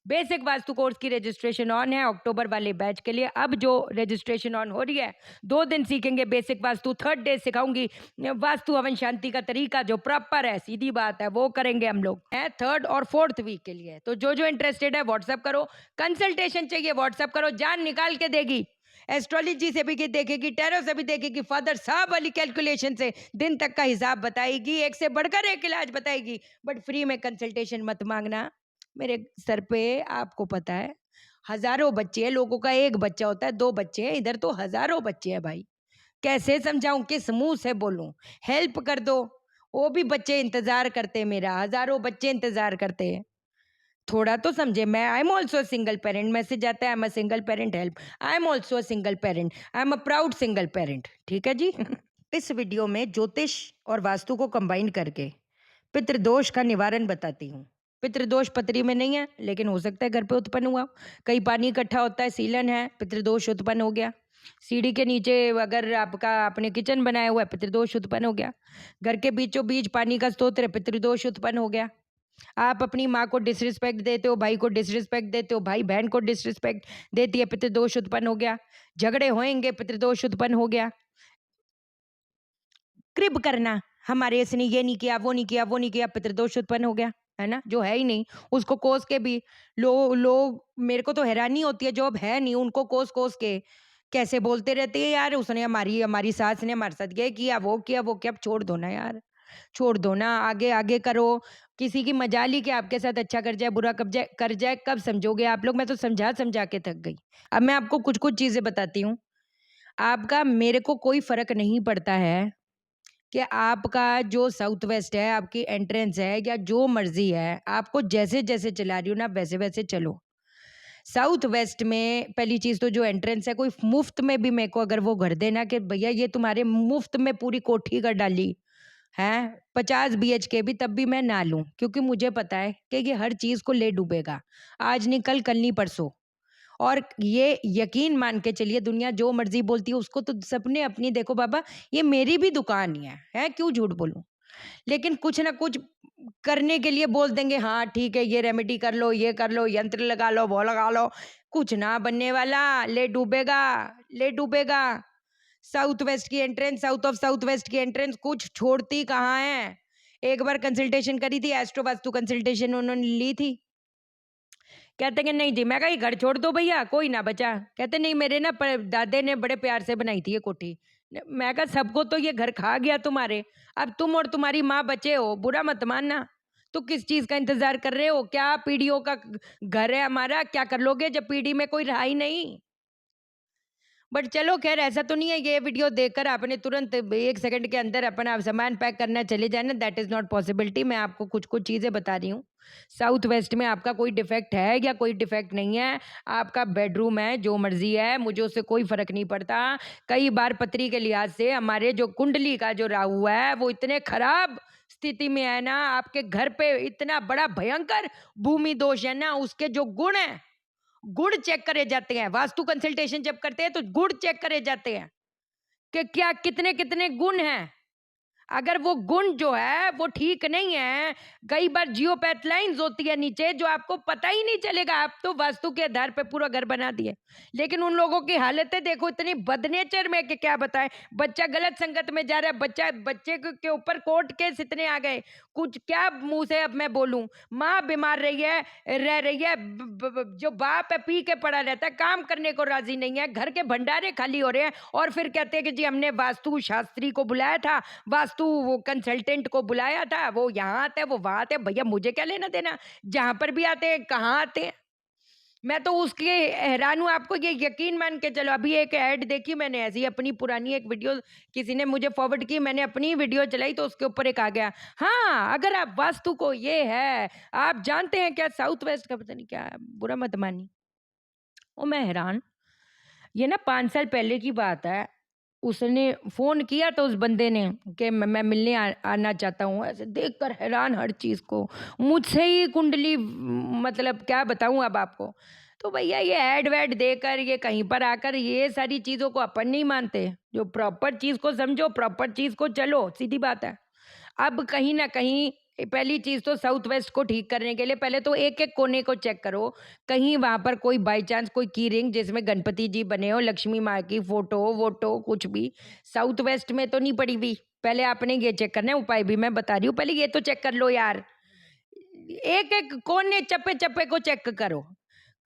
Basic vastu course की registration on है अक्टूबर वाले बैच के लिए। अब जो रजिस्ट्रेशन ऑन हो रही है, 2 दिन सीखेंगे बेसिक वास्तु, थर्ड डे सिखाऊंगी वास्तु हवन शांति का तरीका जो प्रॉपर है, सीधी बात है, वो करेंगे हम लोग है थर्ड और फोर्थ वीक के लिए। तो जो जो इंटरेस्टेड है व्हाट्सएप करो, कंसल्टेशन चाहिए व्हाट्सएप करो, जान निकाल के देगी, एस्ट्रोलॉजी से भी देखेगी, टैरो से भी देखेगी, फादर साहब वाली कैलकुलेशन से दिन तक का हिसाब बताएगी, एक से बढ़कर एक इलाज बताएगी। बट फ्री में कंसल्टेशन मत मांगना मेरे सर पे। आपको पता है हजारों बच्चे हैं, लोगों का एक बच्चा होता है, 2 बच्चे हैं, इधर तो हजारों बच्चे हैं भाई। कैसे समझाऊं, किस मुंह से बोलूं? हेल्प कर दो, वो भी बच्चे इंतजार करते हैं, मेरा हजारों बच्चे इंतजार करते हैं। थोड़ा तो समझे। मैं I am also single parent, message आता है I am a single parent, help, I am also a single parent, I am a proud single parent. ठीक है जी। इस वीडियो में ज्योतिष और वास्तु को कंबाइन करके पितृदोष का निवारण बताती हूँ। पितृदोष पत्री में नहीं है, लेकिन हो सकता है घर पे उत्पन्न हुआ। कहीं पानी इकट्ठा होता है, सीलन है, पितृदोष उत्पन्न हो गया। सीढ़ी के नीचे अगर आपका आपने किचन बनाया हुआ है, पितृदोष उत्पन्न हो गया। घर के बीचों बीच पानी का स्रोत है, पितृदोष उत्पन्न हो गया। आप अपनी माँ को डिसरिस्पेक्ट देते हो, भाई को डिसरिस्पेक्ट देते हो, भाई बहन को डिसरिस्पेक्ट देती है, पितृदोष उत्पन्न हो गया। झगड़े होएंगे, पितृदोष उत्पन्न हो गया। क्रिब करना, हमारे इसने ये नहीं किया, वो नहीं किया, वो नहीं किया, पितृदोष उत्पन्न हो गया, है ना? जो है ही नहीं उसको कोस के भी लोग मेरे को तो हैरानी होती है, जो अब है नहीं उनको कोस कोस के कैसे बोलते रहते हैं, यार उसने हमारी हमारी सास ने हमारे साथ ये किया, वो किया, वो किया। अब छोड़ दो ना यार, छोड़ दो ना, आगे आगे करो। किसी की मजाल ही कि आपके साथ अच्छा कर जाए, बुरा कब जाए कर जाए, कब समझोगे आप लोग? मैं तो समझा समझा के थक गई। अब मैं आपको कुछ कुछ चीजें बताती हूँ। आपका मेरे को कोई फर्क नहीं पड़ता है कि आपका जो साउथ वेस्ट है, आपकी एंट्रेंस है या जो मर्जी है, आपको जैसे जैसे चला रही हो ना वैसे वैसे चलो। साउथ वेस्ट में पहली चीज तो जो एंट्रेंस है, कोई मुफ्त में भी मेरे को अगर वो घर देना कि भैया ये तुम्हारे मुफ्त में पूरी कोठी कर डाली है 50 BHK भी, तब भी मैं ना लूं, क्योंकि मुझे पता है कि ये हर चीज को ले डूबेगा, आज नहीं कल, कल नहीं परसों। और ये यकीन मान के चलिए, दुनिया जो मर्जी बोलती है उसको तो सबने अपनी, देखो बाबा ये मेरी भी दुकान ही है क्यों झूठ बोलूं? लेकिन कुछ ना कुछ करने के लिए बोल देंगे, हाँ ठीक है ये रेमेडी कर लो, ये कर लो, यंत्र लगा लो, वो लगा लो। कुछ ना बनने वाला, ले डूबेगा, ले डूबेगा। साउथ वेस्ट की entrance, south of south west की एंट्रेंस कुछ छोड़ती कहाँ है? एक बार कंसल्टेशन करी थी, एस्ट्रो वास्तु कंसल्टेशन उन्होंने ली थी। कहते कि नहीं जी, मैं कहा ये घर छोड़ दो भैया, कोई ना बचा। कहते नहीं, मेरे ना दादे ने बड़े प्यार से बनाई थी ये कोठी। मैं कहा सबको तो ये घर खा गया तुम्हारे, अब तुम और तुम्हारी माँ बचे हो, बुरा मत मानना। तो किस चीज का इंतजार कर रहे हो? क्या पीढ़ियों का घर है हमारा, क्या कर लोगे जब पीढ़ी में कोई रहा ही नहीं? बट चलो खैर, ऐसा तो नहीं है ये वीडियो देखकर आपने तुरंत 1 सेकंड के अंदर अपना सामान पैक करना चले जाना, दैट इज नॉट पॉसिबिलिटी। मैं आपको कुछ कुछ चीजें बता रही हूँ। साउथ वेस्ट में आपका कोई डिफेक्ट है या कोई डिफेक्ट नहीं है, आपका बेडरूम है, जो मर्जी है, मुझे उससे कोई फर्क नहीं पड़ता। कई बार पत्री के लिहाज से हमारे जो कुंडली का जो राहु है वो इतने खराब स्थिति में है ना, आपके घर पे इतना बड़ा भयंकर भूमि दोष है ना, उसके जो गुण है, गुण चेक करे जाते हैं। वास्तु कंसल्टेशन जब करते हैं तो गुण चेक करे जाते हैं कि क्या कितने कितने गुण हैं। अगर वो गुण जो है वो ठीक नहीं है, कई बार जियोपैथ लाइंस होती है नीचे जो आपको पता ही नहीं चलेगा, आप तो वास्तु के आधार पे पूरा घर बना दिए। लेकिन उन लोगों की हालतें देखो, इतनी बदनेचर में कि क्या बताएं। बच्चा गलत संगत में जा रहा है, बच्चे के ऊपर कोर्ट केस इतने आ गए, कुछ क्या मुंह से अब मैं बोलूं। माँ बीमार रही है, रह रही है, जो बाप है पी के पड़ा रहता है, काम करने को राजी नहीं है, घर के भंडारे खाली हो रहे हैं, और फिर कहते हैं कि जी हमने वास्तु शास्त्री को बुलाया था, वास्तु वो कंसल्टेंट को बुलाया था, वो यहाँ आते हैं, वो वहां आते हैं। भैया मुझे क्या लेना देना, जहां पर भी आते हैं, कहाँ आते हैं, मैं तो उसके हैरान हूँ। आपको ये यकीन मान के चलो, अभी एक ऐड देखी मैंने ऐसी, अपनी पुरानी एक वीडियो किसी ने मुझे फॉरवर्ड की, मैंने अपनी वीडियो चलाई तो उसके ऊपर एक आ गया, हाँ अगर आप वास्तु को, ये है आप जानते हैं क्या साउथ वेस्ट का, पता नहीं क्या, बुरा मत मानी। ओ मैं हैरान, ये ना 5 साल पहले की बात है। उसने फ़ोन किया तो उस बंदे ने कि मैं मिलने आना चाहता हूँ। ऐसे देखकर हैरान हर चीज़ को, मुझसे ही कुंडली मतलब क्या बताऊँ अब आपको। तो भैया ये ऐड वैड देकर, ये कहीं पर आकर ये सारी चीज़ों को अपन नहीं मानते। जो प्रॉपर चीज़ को समझो, प्रॉपर चीज़ को चलो, सीधी बात है। अब कहीं न कहीं पहली चीज़ तो साउथ वेस्ट को ठीक करने के लिए पहले तो एक-एक कोने को चेक करो, कहीं वहाँ पर कोई बाय चांस कोई की रिंग जिसमें गणपति जी बने हो, लक्ष्मी माँ की फ़ोटो-वोटो कुछ भी साउथ वेस्ट में तो नहीं पड़ी हुई। पहले आपने ये चेक करना है, उपाय भी मैं बता रही हूँ, पहले ये तो चेक कर लो यार। एक-एक कोने, चप्पे-चप्पे को चेक करो।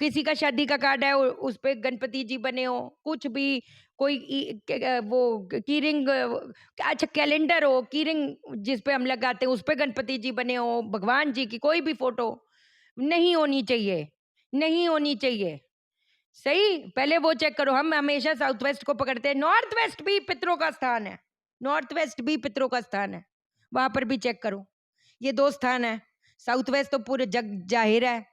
किसी का शादी का कार्ड है, उस पे गणपति जी बने हो, कुछ भी कोई वो की रिंग, अच्छा कैलेंडर हो, की रिंग जिस पे हम लगाते हैं, उस पे गणपति जी बने हो, भगवान जी की कोई भी फ़ोटो नहीं होनी चाहिए, नहीं होनी चाहिए। सही? पहले वो चेक करो। हम हमेशा साउथ वेस्ट को पकड़ते हैं, नॉर्थ वेस्ट भी पितरों का स्थान है, नॉर्थ वेस्ट भी पितरों का स्थान है, वहाँ पर भी चेक करो। ये 2 स्थान है, साउथ वेस्ट तो पूरे जग जाहिर है,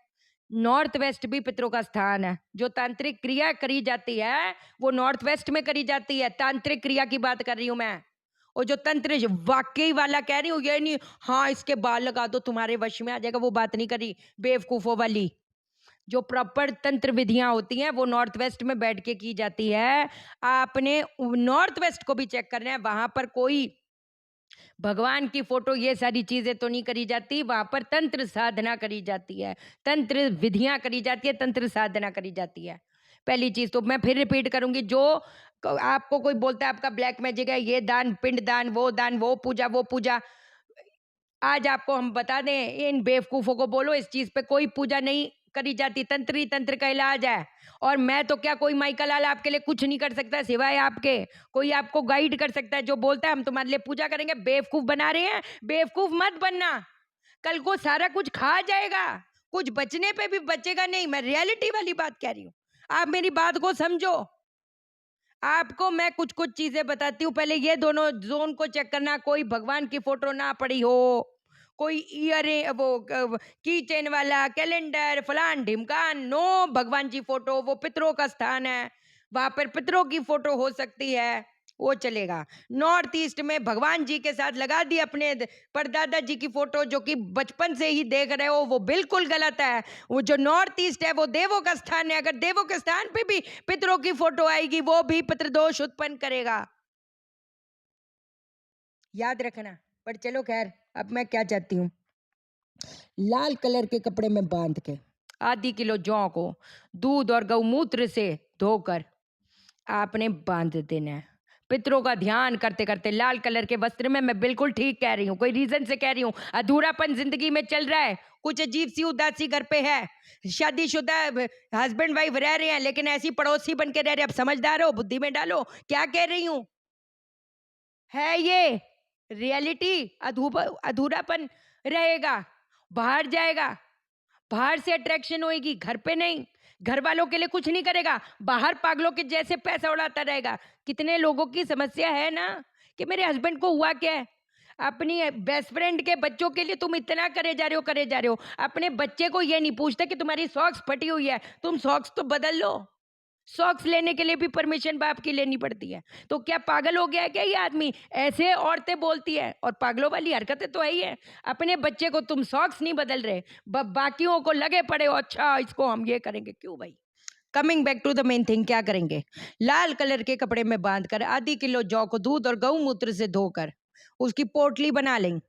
नॉर्थ वेस्ट भी पितरों का स्थान है। जो तांत्रिक क्रिया करी जाती है, वो नॉर्थ वेस्ट में करी जाती है, तांत्रिक क्रिया की बात कर रही हूँ मैं। और जो तंत्र वाक़ई वाला कह रही हूँ, ये नहीं हाँ, इसके बाल लगा दो तुम्हारे वश में आ जाएगा, वो बात नहीं करी, बेवकूफ़ों वाली। जो प्रॉपर तंत्र विधियां होती हैं वो नॉर्थ वेस्ट में बैठ के की जाती है। आपने नॉर्थ वेस्ट को भी चेक करना है, वहां पर कोई भगवान की फोटो ये सारी चीजें तो नहीं करी जाती, वहां पर तंत्र साधना करी जाती है, तंत्र विधियां करी जाती है, तंत्र साधना करी जाती है। पहली चीज तो मैं फिर रिपीट करूंगी, जो आपको कोई बोलता है आपका ब्लैक मैजिक है, ये दान पिंड दान वो पूजा वो पूजा, आज आपको हम बता दें, इन बेवकूफ़ों को बोलो इस चीज़ पे कोई पूजा नहीं करी जाती, तंत्र ही तंत्र का इलाज है। और मैं तो क्या, कोई माइका लाल आपके लिए कुछ नहीं कर सकता सिवाय आपके। कोई आपको गाइड कर सकता है, जो बोलता है हम तुम्हारे लिए पूजा करेंगे, बेवकूफ़ बना रहे हैं, बेवकूफ़ मत बनना। कल को सारा कुछ खा जाएगा, कुछ बचने पे भी बचेगा नहीं। मैं रियलिटी वाली बात कह रही हूँ, आप मेरी बात को समझो। आपको मैं कुछ-कुछ चीज़ें बताती हूँ, पहले ये दोनों ज़ोन को चेक करना, कोई भगवान की फ़ोटो ना पड़ी हो, कोई वो की चेन वाला कैलेंडर, फलान-ढिमकान, नो भगवान जी फ़ोटो, वो पितरों का स्थान है, वहाँ पर पितरों की फ़ोटो हो सकती है, वो चलेगा। नॉर्थ ईस्ट में भगवान जी के साथ लगा दी अपने परदादा जी की फ़ोटो, जो कि बचपन से ही देख रहे हो, वो बिल्कुल गलत है। वो जो नॉर्थ ईस्ट है वो देवों का स्थान है, अगर देवों के स्थान पे भी पितरों की फोटो आएगी, वो भी पितृदोष उत्पन्न करेगा, याद रखना। पर चलो खैर, अब मैं क्या चाहती हूँ, लाल कलर के कपड़े में बांध के आधी किलो जौ को दूध और गौमूत्र से धोकर आपने बांध देना है। पितरों का ध्यान करते करते लाल कलर के वस्त्र में, मैं बिल्कुल ठीक कह रही हूँ, कोई रीजन से कह रही हूँ, अधूरापन जिंदगी में चल रहा है, कुछ अजीब सी उदासी घर पे है, शादीशुदा हस्बैंड वाइफ रह रहे हैं लेकिन ऐसी पड़ोसी बन के रह रहे हैं। अब समझदार हो, बुद्धि में डालो क्या कह रही हूँ, है ये रियलिटी। अधूरापन रहेगा, बाहर जाएगा, बाहर से अट्रैक्शन होएगी, घर पे नहीं। घर वालों के लिए कुछ नहीं करेगा, बाहर पागलों के जैसे पैसा उड़ाता रहेगा। कितने लोगों की समस्या है ना कि मेरे हस्बैंड को हुआ क्या है, अपनी बेस्ट फ्रेंड के बच्चों के लिए तुम इतना करे जा रहे हो, करे जा रहे हो, अपने बच्चे को ये नहीं पूछते कि तुम्हारी सॉक्स फटी हुई है, तुम सॉक्स तो बदल लो। सॉक्स लेने के लिए भी परमिशन बाप की लेनी पड़ती है। तो क्या पागल हो गया है क्या ये आदमी? ऐसे औरतें बोलती है, और पागलों वाली हरकतें तो है ही है। अपने बच्चे को तुम सॉक्स नहीं बदल रहे, बाकियों को लगे पड़े हो, अच्छा इसको हम ये करेंगे। क्यों भाई? Coming back to the main thing, क्या करेंगे, लाल कलर के कपड़े में बांधकर आधी किलो जौ को दूध और गौमूत्र से धोकर उसकी पोटली बना लें।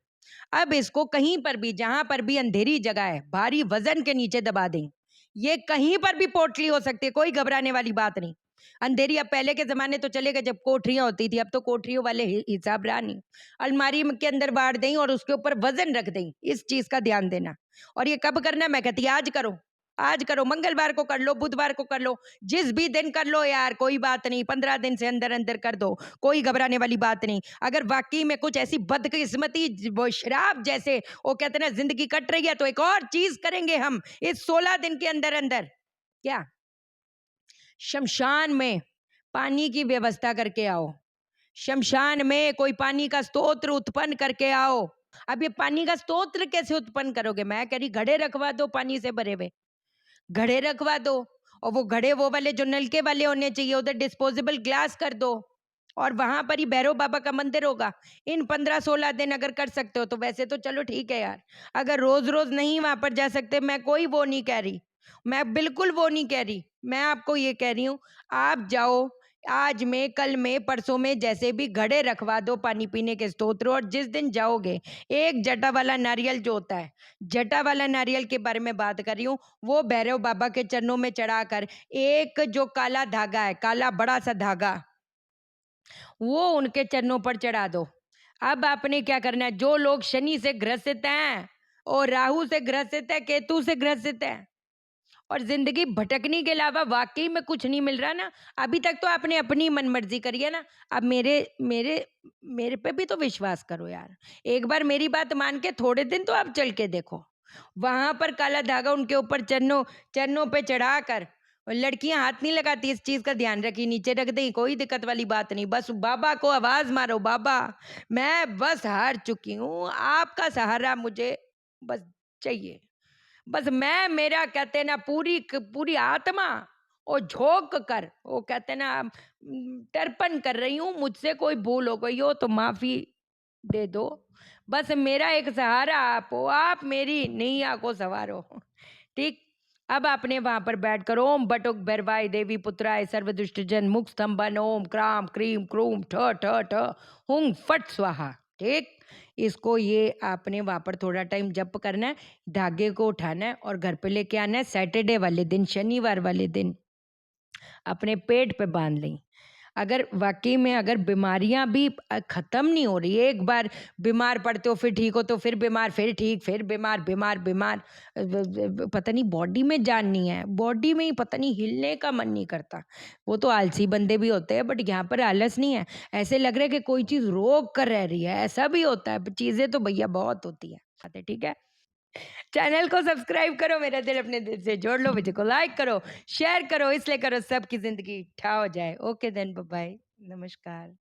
अब इसको कहीं पर भी, जहां पर भी अंधेरी जगह है, भारी वजन के नीचे दबा दें। ये कहीं पर भी पोटली हो सकती है, कोई घबराने वाली बात नहीं। अंधेरी, अब पहले के जमाने तो चले गए जब कोठरियां होती थी, अब तो कोठरियों वाले हिसाब रहा नहीं। अलमारी के अंदर बांट दें और उसके ऊपर वजन रख दें, इस चीज का ध्यान देना। और ये कब करना, मैं कहती आज करो, आज करो, मंगलवार को कर लो, बुधवार को कर लो, जिस भी दिन कर लो यार, कोई बात नहीं, 15 दिन से अंदर अंदर कर दो, कोई घबराने वाली बात नहीं। अगर वाकई में कुछ ऐसी बदकिस्मती, वो शराब जैसे वो कहते हैं ना, जिंदगी कट रही है, तो एक और चीज करेंगे हम इस 16 दिन के अंदर अंदर। क्या? शमशान में पानी की व्यवस्था करके आओ, शमशान में कोई पानी का स्तोत्र उत्पन्न करके आओ। अब ये पानी का स्तोत्र कैसे उत्पन्न करोगे? मैं कह रही घड़े रखवा दो पानी से भरे हुए, घड़े रखवा दो, और वो घड़े वो वाले जो नलके वाले होने चाहिए, उधर डिस्पोजेबल ग्लास कर दो, और वहां पर ही भैरव बाबा का मंदिर होगा। इन 15-16 दिन अगर कर सकते हो तो वैसे तो चलो ठीक है यार। अगर रोज रोज नहीं वहां पर जा सकते, मैं कोई वो नहीं कह रही, मैं बिल्कुल वो नहीं कह रही, मैं आपको ये कह रही हूँ, आप जाओ, आज में, कल में, परसों में, जैसे भी घड़े रखवा दो पानी पीने के स्तोत्र, और जिस दिन जाओगे, एक जटा वाला नारियल जो होता है, जटा वाला नारियल के बारे में बात कर रही हूँ, वो भैरव बाबा के चरणों में चढ़ाकर, एक जो काला धागा है, काला बड़ा सा धागा, वो उनके चरणों पर चढ़ा दो। अब आपने क्या करना है, जो लोग शनि से ग्रसित हैं और राहु से ग्रसित है, केतु से ग्रसित है, और जिंदगी भटकने के अलावा वाकई में कुछ नहीं मिल रहा ना, अभी तक तो आपने अपनी मनमर्जी करी है ना, अब मेरे मेरे मेरे पे भी तो विश्वास करो यार। एक बार मेरी बात मान के थोड़े दिन तो आप चल के देखो। वहां पर काला धागा उनके ऊपर चरणों चरणों पे चढ़ाकर, और लड़कियां हाथ नहीं लगाती, इस चीज का ध्यान रखी, नीचे रख दें, कोई दिक्कत वाली बात नहीं, बस बाबा को आवाज मारो, बाबा मैं बस हार चुकी हूँ, आपका सहारा मुझे बस चाहिए। बस मैं, मेरा कहते हैं ना, पूरी आत्मा और झोंक कर, वो कहते हैं ना, तर्पण कर रही हूँ, मुझसे कोई भूल हो गई हो तो माफी दे दो। बस मेरा एक सहारा आप हो, आप मेरी नैया को सवारो। ठीक। अब आपने वहां पर बैठ कर ओम बटुक भैरवाय देवी पुत्राय सर्व दुष्ट जन मुख स्तंभन ओम क्राम क्रीम क्रूम ठ ठ ठ हुंग फट स्वाहा। ठीक। इसको ये आपने वहां पर थोड़ा टाइम जप करना है, धागे को उठाना है और घर पे लेके आना है, सैटरडे वाले दिन, शनिवार वाले दिन अपने पेट पे बांध लें। अगर वाकई में अगर बीमारियां भी खत्म नहीं हो रही, एक बार बीमार पड़ते हो फिर ठीक हो, तो फिर बीमार, फिर ठीक, फिर बीमार, बीमार बीमार, पता नहीं बॉडी में जान नहीं है, बॉडी में ही पता नहीं हिलने का मन नहीं करता। वो तो आलसी बंदे भी होते हैं, बट यहाँ पर आलस नहीं है, ऐसे लग रहा है कि कोई चीज रोक कर रह रही है, ऐसा भी होता है, चीजें तो भैया बहुत होती है। ठीक है। चैनल को सब्सक्राइब करो, मेरा दिल अपने दिल से जोड़ लो, वीडियो को लाइक करो, शेयर करो, इसलिए करो सबकी जिंदगी ठा हो जाए। ओके देन, बाय बाय, नमस्कार।